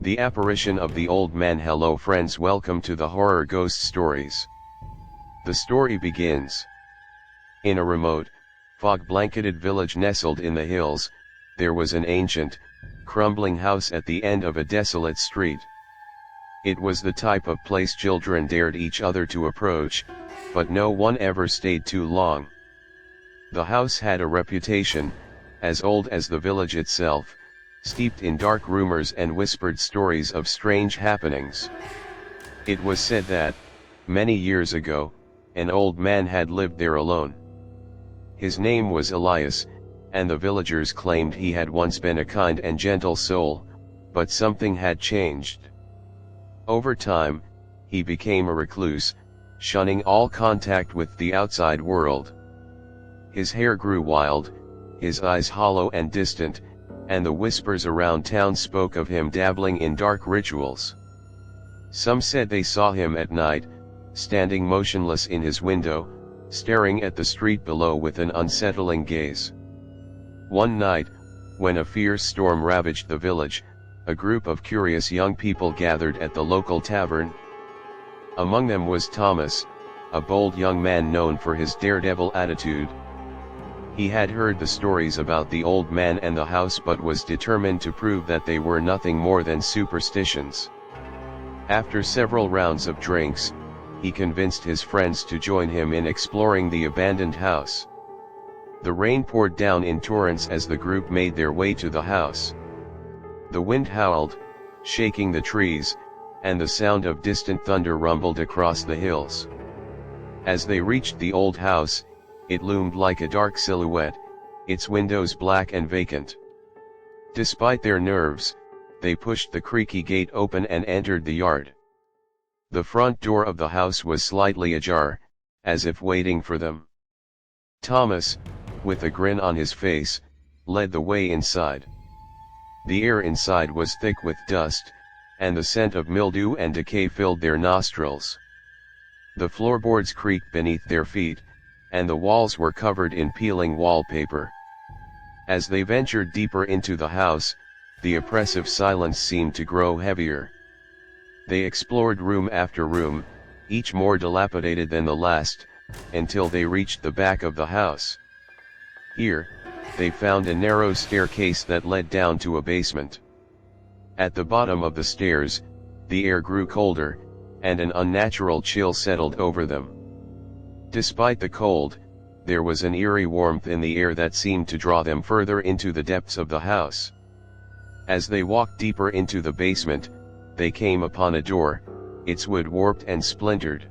The apparition of the old man. Hello friends, welcome to the horror ghost stories. The story begins. In a remote, fog-blanketed village nestled in the hills, there was an ancient, crumbling house at the end of a desolate street. It was the type of place children dared each other to approach, but no one ever stayed too long. The house had a reputation, as old as the village itself, steeped in dark rumors and whispered stories of strange happenings. It was said that, many years ago, an old man had lived there alone. His name was Elias, and the villagers claimed he had once been a kind and gentle soul, but something had changed. Over time, he became a recluse, shunning all contact with the outside world. His hair grew wild, his eyes hollow and distant, and the whispers around town spoke of him dabbling in dark rituals. Some said they saw him at night, standing motionless in his window, staring at the street below with an unsettling gaze. One night, when a fierce storm ravaged the village, a group of curious young people gathered at the local tavern. Among them was Thomas, a bold young man known for his daredevil attitude. He had heard the stories about the old man and the house but was determined to prove that they were nothing more than superstitions. After several rounds of drinks, he convinced his friends to join him in exploring the abandoned house. The rain poured down in torrents as the group made their way to the house. The wind howled, shaking the trees, and the sound of distant thunder rumbled across the hills. As they reached the old house, it loomed like a dark silhouette, its windows black and vacant. Despite their nerves, they pushed the creaky gate open and entered the yard. The front door of the house was slightly ajar, as if waiting for them. Thomas, with a grin on his face, led the way inside. The air inside was thick with dust, and the scent of mildew and decay filled their nostrils. The floorboards creaked beneath their feet, and the walls were covered in peeling wallpaper. As they ventured deeper into the house, the oppressive silence seemed to grow heavier. They explored room after room, each more dilapidated than the last, until they reached the back of the house. Here, they found a narrow staircase that led down to a basement. At the bottom of the stairs, the air grew colder, and an unnatural chill settled over them. Despite the cold, there was an eerie warmth in the air that seemed to draw them further into the depths of the house. As they walked deeper into the basement, they came upon a door, its wood warped and splintered.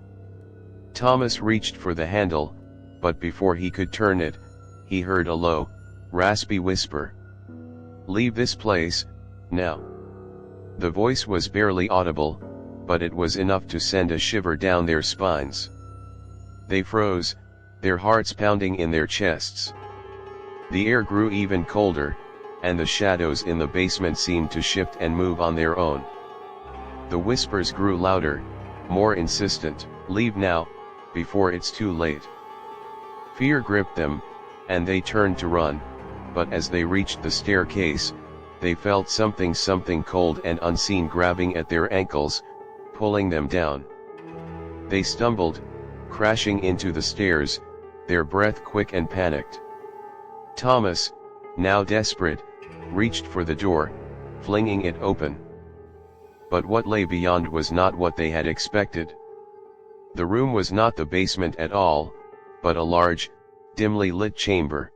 Thomas reached for the handle, but before he could turn it, he heard a low, raspy whisper. "Leave this place, now." The voice was barely audible, but it was enough to send a shiver down their spines. They froze, their hearts pounding in their chests. The air grew even colder, and the shadows in the basement seemed to shift and move on their own. The whispers grew louder, more insistent. "Leave now, before it's too late." Fear gripped them, and they turned to run, but as they reached the staircase, they felt something cold and unseen grabbing at their ankles, pulling them down. They stumbled, crashing into the stairs, their breath quick and panicked. Thomas, now desperate, reached for the door, flinging it open. But what lay beyond was not what they had expected. The room was not the basement at all, but a large, dimly lit chamber.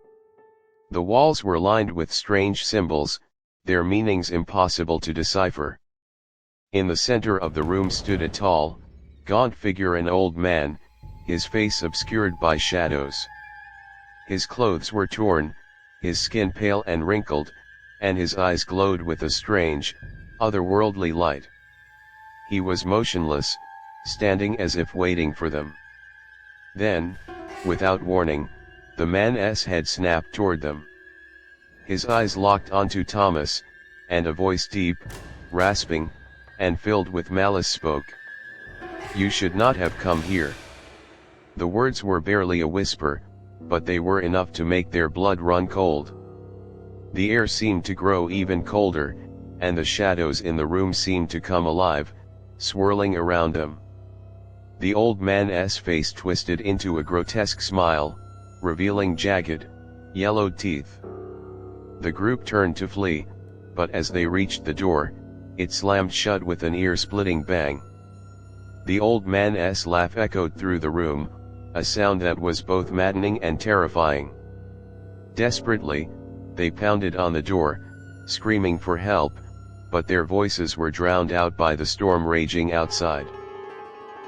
The walls were lined with strange symbols, their meanings impossible to decipher. In the center of the room stood a tall, gaunt figure, an old man, his face obscured by shadows. His clothes were torn, his skin pale and wrinkled, and his eyes glowed with a strange, otherworldly light. He was motionless, standing as if waiting for them. Then, without warning, the man's head snapped toward them. His eyes locked onto Thomas, and a voice deep, rasping, and filled with malice spoke. "You should not have come here." The words were barely a whisper, but they were enough to make their blood run cold. The air seemed to grow even colder, and the shadows in the room seemed to come alive, swirling around them. The old man's face twisted into a grotesque smile, revealing jagged, yellowed teeth. The group turned to flee, but as they reached the door, it slammed shut with an ear-splitting bang. The old man's laugh echoed through the room, a sound that was both maddening and terrifying. Desperately, they pounded on the door, screaming for help, but their voices were drowned out by the storm raging outside.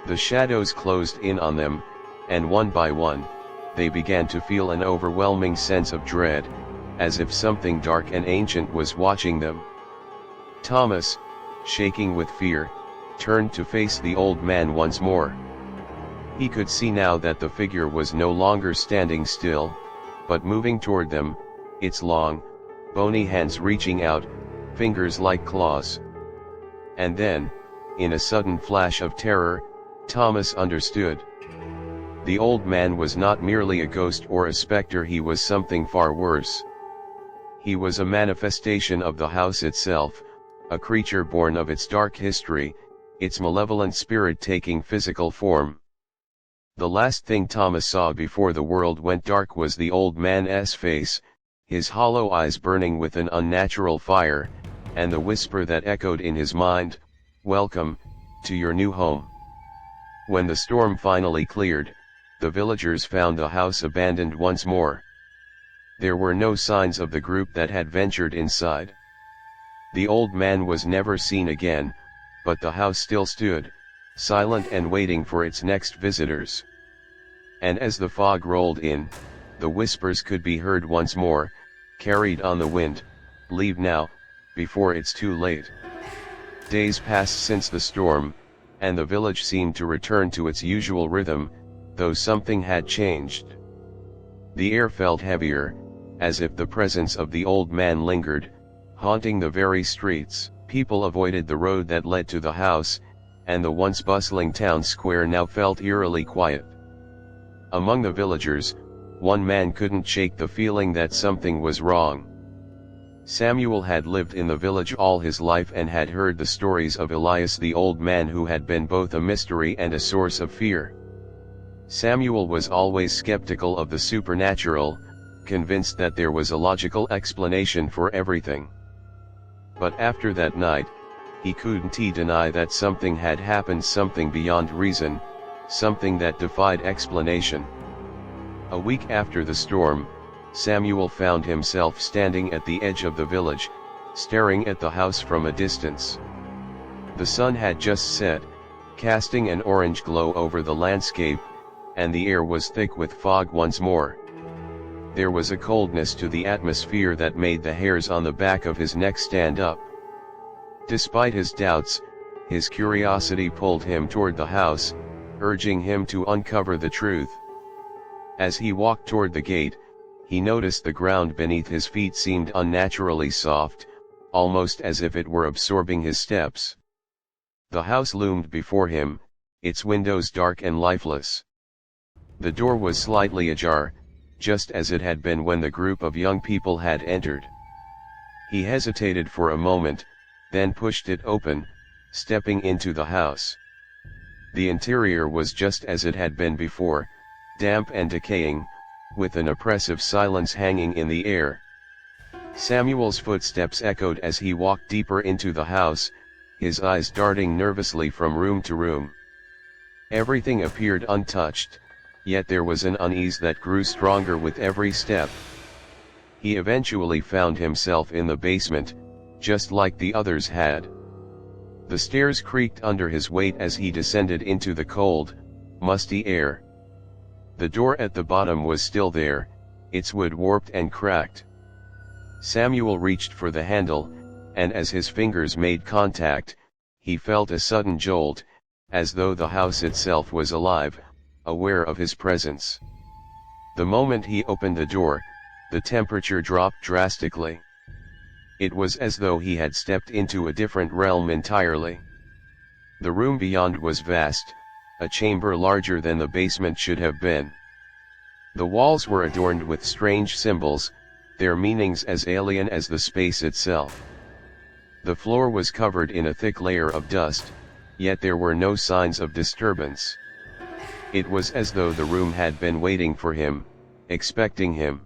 The shadows closed in on them, and one by one, they began to feel an overwhelming sense of dread, as if something dark and ancient was watching them. Thomas, shaking with fear, turned to face the old man once more. He could see now that the figure was no longer standing still, but moving toward them, its long, bony hands reaching out, fingers like claws. And then, in a sudden flash of terror, Thomas understood. The old man was not merely a ghost or a specter, he was something far worse. He was a manifestation of the house itself, a creature born of its dark history, its malevolent spirit taking physical form. The last thing Thomas saw before the world went dark was the old man's face, his hollow eyes burning with an unnatural fire, and the whisper that echoed in his mind, "Welcome, to your new home." When the storm finally cleared, the villagers found the house abandoned once more. There were no signs of the group that had ventured inside. The old man was never seen again, but the house still stood, silent and waiting for its next visitors. And as the fog rolled in, the whispers could be heard once more, carried on the wind, "Leave now, before it's too late." Days passed since the storm, and the village seemed to return to its usual rhythm, though something had changed. The air felt heavier, as if the presence of the old man lingered, haunting the very streets. People avoided the road that led to the house, and the once bustling town square now felt eerily quiet. Among the villagers, one man couldn't shake the feeling that something was wrong. Samuel had lived in the village all his life and had heard the stories of Elias the old man, who had been both a mystery and a source of fear. Samuel was always skeptical of the supernatural, convinced that there was a logical explanation for everything. But after that night, he couldn't deny that something had happened, something beyond reason, something that defied explanation. A week after the storm, Samuel found himself standing at the edge of the village, staring at the house from a distance. The sun had just set, casting an orange glow over the landscape, and the air was thick with fog once more. There was a coldness to the atmosphere that made the hairs on the back of his neck stand up. Despite his doubts, his curiosity pulled him toward the house, urging him to uncover the truth. As he walked toward the gate, he noticed the ground beneath his feet seemed unnaturally soft, almost as if it were absorbing his steps. The house loomed before him, its windows dark and lifeless. The door was slightly ajar, just as it had been when the group of young people had entered. He hesitated for a moment, then pushed it open, stepping into the house. The interior was just as it had been before, damp and decaying, with an oppressive silence hanging in the air. Samuel's footsteps echoed as he walked deeper into the house, his eyes darting nervously from room to room. Everything appeared untouched, yet there was an unease that grew stronger with every step. He eventually found himself in the basement, just like the others had. The stairs creaked under his weight as he descended into the cold, musty air. The door at the bottom was still there, its wood warped and cracked. Samuel reached for the handle, and as his fingers made contact, he felt a sudden jolt, as though the house itself was alive, aware of his presence. The moment he opened the door, the temperature dropped drastically. It was as though he had stepped into a different realm entirely. The room beyond was vast, a chamber larger than the basement should have been. The walls were adorned with strange symbols, their meanings as alien as the space itself. The floor was covered in a thick layer of dust, yet there were no signs of disturbance. It was as though the room had been waiting for him, expecting him.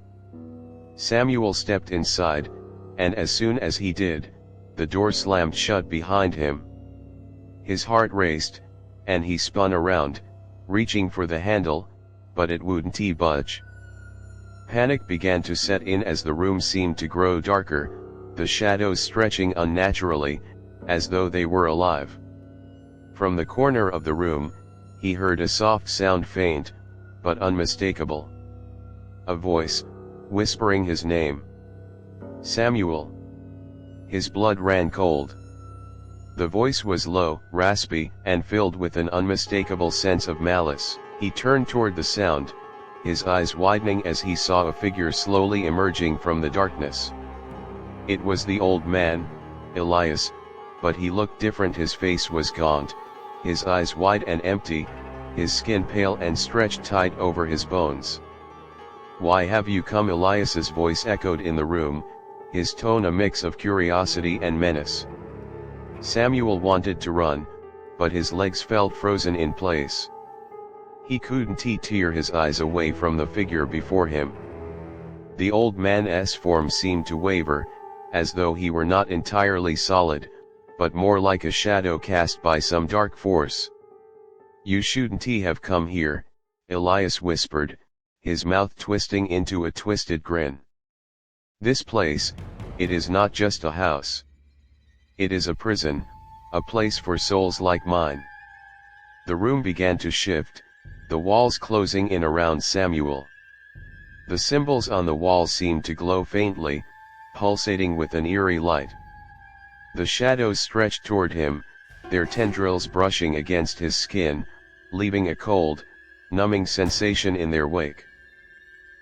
Samuel stepped inside, and as soon as he did, the door slammed shut behind him. His heart raced, and he spun around, reaching for the handle, but it wouldn't budge. Panic began to set in as the room seemed to grow darker, the shadows stretching unnaturally, as though they were alive. From the corner of the room, he heard a soft sound, faint, but unmistakable. A voice, whispering his name. Samuel. His blood ran cold. The voice was low, raspy, and filled with an unmistakable sense of malice. He turned toward the sound, his eyes widening as he saw a figure slowly emerging from the darkness. It was the old man, Elias, but he looked different. His face was gaunt, his eyes wide and empty, his skin pale and stretched tight over his bones. "Why have you come?" Elias's voice echoed in the room, his tone a mix of curiosity and menace. Samuel wanted to run, but his legs felt frozen in place. He couldn't tear his eyes away from the figure before him. The old man's form seemed to waver, as though he were not entirely solid, but more like a shadow cast by some dark force. "You shouldn't have come here," Elias whispered, his mouth twisting into a twisted grin. "This place, it is not just a house. It is a prison, a place for souls like mine." The room began to shift, the walls closing in around Samuel. The symbols on the walls seemed to glow faintly, pulsating with an eerie light. The shadows stretched toward him, their tendrils brushing against his skin, leaving a cold, numbing sensation in their wake.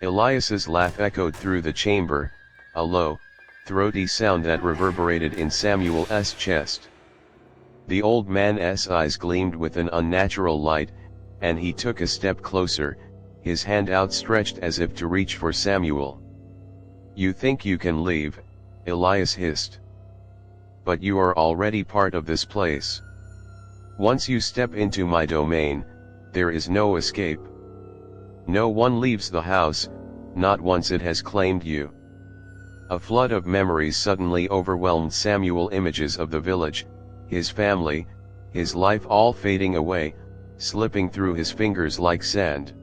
Elias's laugh echoed through the chamber, a low, throaty sound that reverberated in Samuel's chest. The old man's eyes gleamed with an unnatural light, and he took a step closer, his hand outstretched as if to reach for Samuel. "You think you can leave," Elias hissed. "But you are already part of this place. Once you step into my domain, there is no escape. No one leaves the house, not once it has claimed you." A flood of memories suddenly overwhelmed Samuel, images of the village, his family, his life all fading away, slipping through his fingers like sand.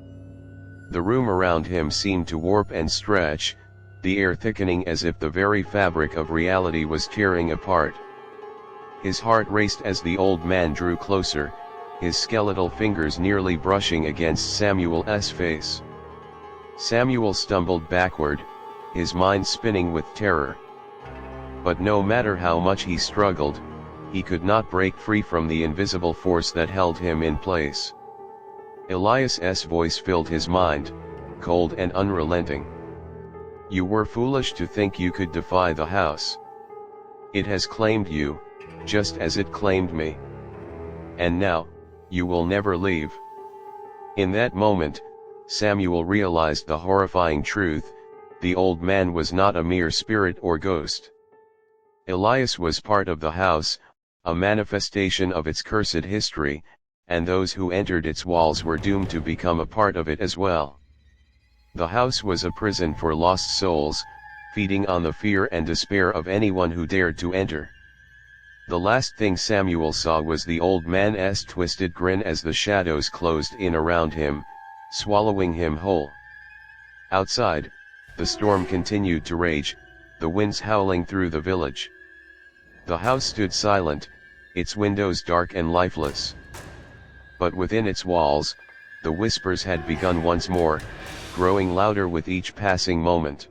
The room around him seemed to warp and stretch, the air thickening as if the very fabric of reality was tearing apart. His heart raced as the old man drew closer, his skeletal fingers nearly brushing against Samuel's face. Samuel stumbled backward, his mind spinning with terror. But no matter how much he struggled, he could not break free from the invisible force that held him in place. Elias's voice filled his mind, cold and unrelenting. "You were foolish to think you could defy the house. It has claimed you, just as it claimed me. And now, you will never leave." In that moment, Samuel realized the horrifying truth: the old man was not a mere spirit or ghost. Elias was part of the house, a manifestation of its cursed history, and those who entered its walls were doomed to become a part of it as well. The house was a prison for lost souls, feeding on the fear and despair of anyone who dared to enter. The last thing Samuel saw was the old man's twisted grin as the shadows closed in around him, swallowing him whole. Outside, the storm continued to rage, the winds howling through the village. The house stood silent, its windows dark and lifeless. But within its walls, the whispers had begun once more, growing louder with each passing moment.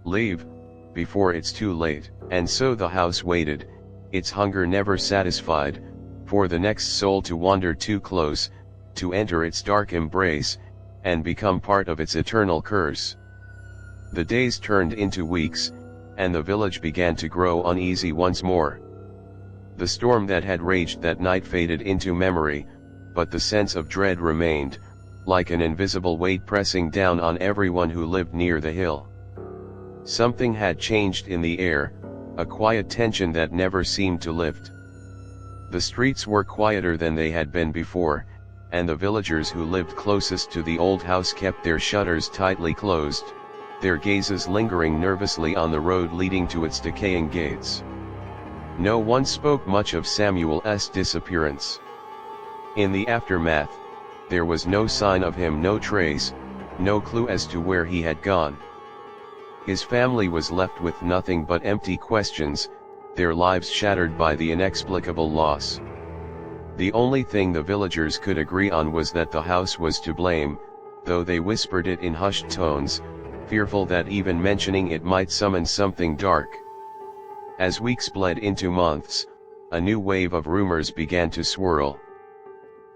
"Leave, before it's too late." And so the house waited, its hunger never satisfied, for the next soul to wander too close, to enter its dark embrace, and become part of its eternal curse. The days turned into weeks, and the village began to grow uneasy once more. The storm that had raged that night faded into memory, but the sense of dread remained, like an invisible weight pressing down on everyone who lived near the hill. Something had changed in the air, a quiet tension that never seemed to lift. The streets were quieter than they had been before, and the villagers who lived closest to the old house kept their shutters tightly closed, their gazes lingering nervously on the road leading to its decaying gates. No one spoke much of Samuel's disappearance. In the aftermath, there was no sign of him, no trace, no clue as to where he had gone. His family was left with nothing but empty questions, their lives shattered by the inexplicable loss. The only thing the villagers could agree on was that the house was to blame, though they whispered it in hushed tones, fearful that even mentioning it might summon something dark. As weeks bled into months, a new wave of rumors began to swirl.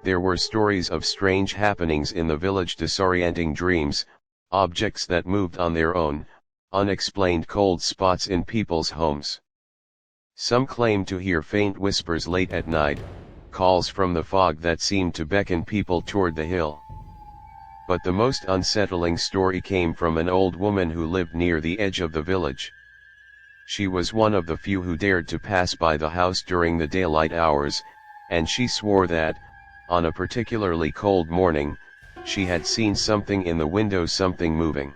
There were stories of strange happenings in the village, disorienting dreams, objects that moved on their own, unexplained cold spots in people's homes. Some claimed to hear faint whispers late at night, calls from the fog that seemed to beckon people toward the hill. But the most unsettling story came from an old woman who lived near the edge of the village. She was one of the few who dared to pass by the house during the daylight hours, and she swore that, on a particularly cold morning, she had seen something in the window, something moving.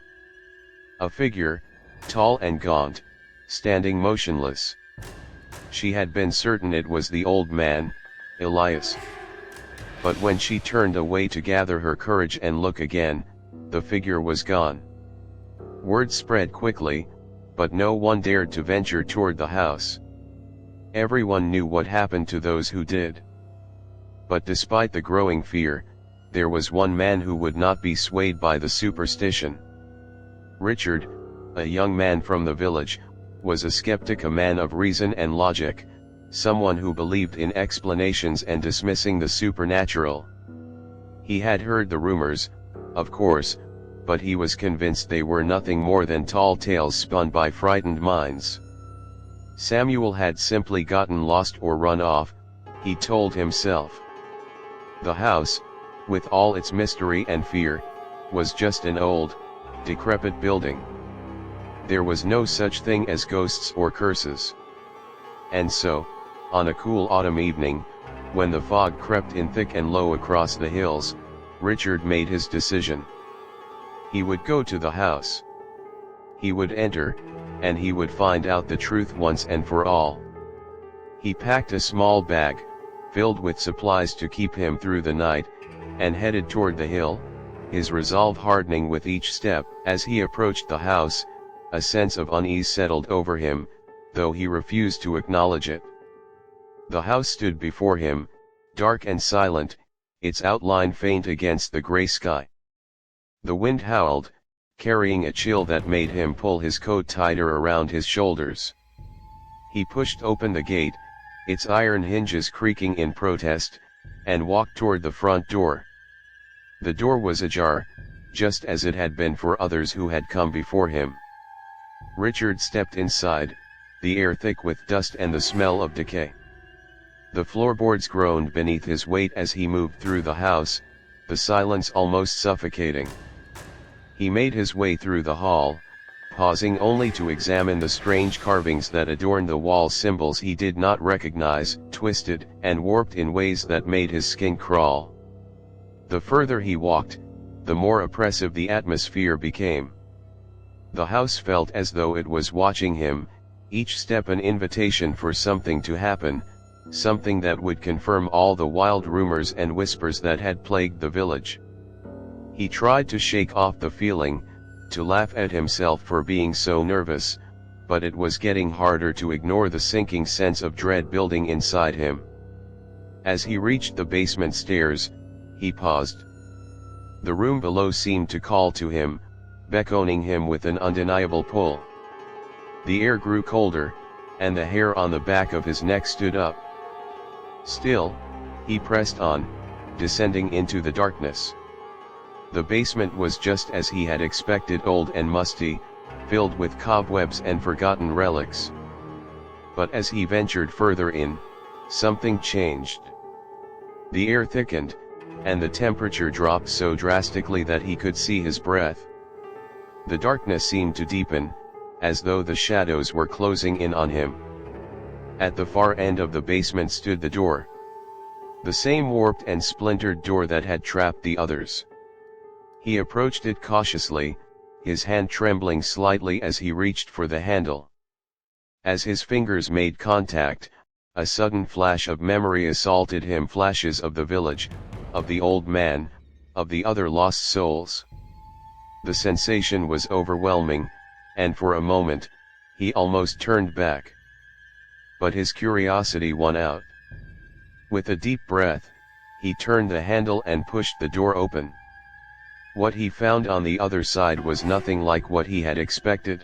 A figure, tall and gaunt, standing motionless. She had been certain it was the old man, Elias. But when she turned away to gather her courage and look again, the figure was gone. Word spread quickly, but no one dared to venture toward the house. Everyone knew what happened to those who did. But despite the growing fear, there was one man who would not be swayed by the superstition. Richard, a young man from the village, was a skeptic, a man of reason and logic, someone who believed in explanations and dismissing the supernatural. He had heard the rumors, of course, but he was convinced they were nothing more than tall tales spun by frightened minds. Samuel had simply gotten lost or run off, he told himself. The house, with all its mystery and fear, was just an old, decrepit building. There was no such thing as ghosts or curses. And so, on a cool autumn evening, when the fog crept in thick and low across the hills, Richard made his decision. He would go to the house. He would enter, and he would find out the truth once and for all. He packed a small bag, filled with supplies to keep him through the night, and headed toward the hill, his resolve hardening with each step. As he approached the house, a sense of unease settled over him, though he refused to acknowledge it. The house stood before him, dark and silent, its outline faint against the gray sky. The wind howled, carrying a chill that made him pull his coat tighter around his shoulders. He pushed open the gate, its iron hinges creaking in protest, and walked toward the front door. The door was ajar, just as it had been for others who had come before him. Richard stepped inside, the air thick with dust and the smell of decay. The floorboards groaned beneath his weight as he moved through the house, the silence almost suffocating. He made his way through the hall, pausing only to examine the strange carvings that adorned the wall, symbols he did not recognize, twisted and warped in ways that made his skin crawl. The further he walked, the more oppressive the atmosphere became. The house felt as though it was watching him, each step an invitation for something to happen, something that would confirm all the wild rumors and whispers that had plagued the village. He tried to shake off the feeling, to laugh at himself for being so nervous, but it was getting harder to ignore the sinking sense of dread building inside him. As he reached the basement stairs, he paused. The room below seemed to call to him, beckoning him with an undeniable pull. The air grew colder, and the hair on the back of his neck stood up. Still, he pressed on, descending into the darkness. The basement was just as he had expected, old and musty, filled with cobwebs and forgotten relics. But as he ventured further in, something changed. The air thickened, and the temperature dropped so drastically that he could see his breath. The darkness seemed to deepen, as though the shadows were closing in on him. At the far end of the basement stood the door. The same warped and splintered door that had trapped the others. He approached it cautiously, his hand trembling slightly as he reached for the handle. As his fingers made contact, a sudden flash of memory assaulted him, flashes of the village, of the old man, of the other lost souls. The sensation was overwhelming, and for a moment, he almost turned back. But his curiosity won out. With a deep breath, he turned the handle and pushed the door open. What he found on the other side was nothing like what he had expected.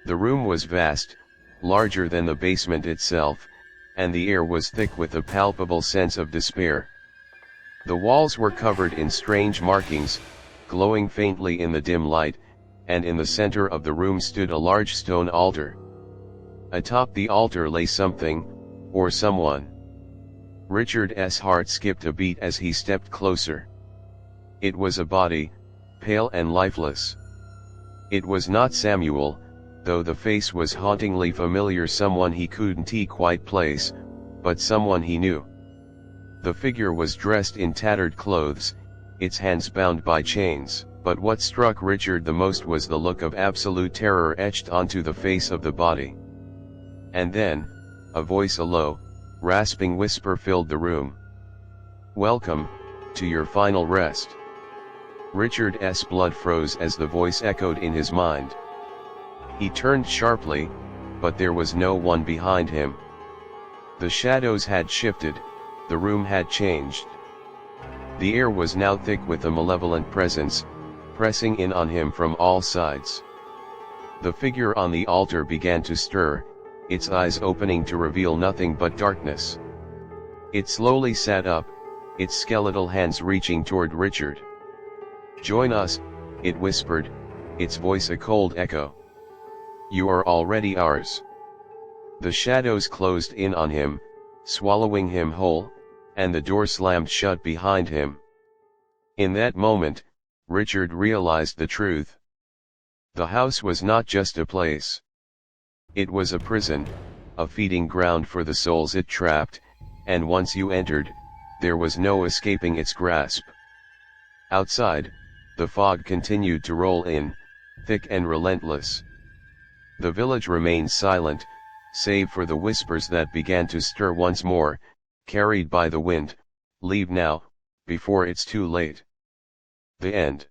The room was vast, larger than the basement itself, and the air was thick with a palpable sense of despair. The walls were covered in strange markings, glowing faintly in the dim light, and in the center of the room stood a large stone altar. Atop the altar lay something, or someone. Richard's heart skipped a beat as he stepped closer. It was a body, pale and lifeless. It was not Samuel, though the face was hauntingly familiar, someone he couldn't quite place, but someone he knew. The figure was dressed in tattered clothes, its hands bound by chains, but what struck Richard the most was the look of absolute terror etched onto the face of the body. And then, a voice, a low, rasping whisper filled the room. "Welcome, to your final rest." Richard's blood froze as the voice echoed in his mind. He turned sharply, but there was no one behind him. The shadows had shifted, the room had changed. The air was now thick with a malevolent presence, pressing in on him from all sides. The figure on the altar began to stir, its eyes opening to reveal nothing but darkness. It slowly sat up, its skeletal hands reaching toward Richard. "Join us," it whispered, its voice a cold echo. "You are already ours." The shadows closed in on him, swallowing him whole, and the door slammed shut behind him. In that moment, Richard realized the truth. The house was not just a place. It was a prison, a feeding ground for the souls it trapped, and once you entered, there was no escaping its grasp. Outside, the fog continued to roll in, thick and relentless. The village remained silent, save for the whispers that began to stir once more, carried by the wind. "Leave now, before it's too late." The end.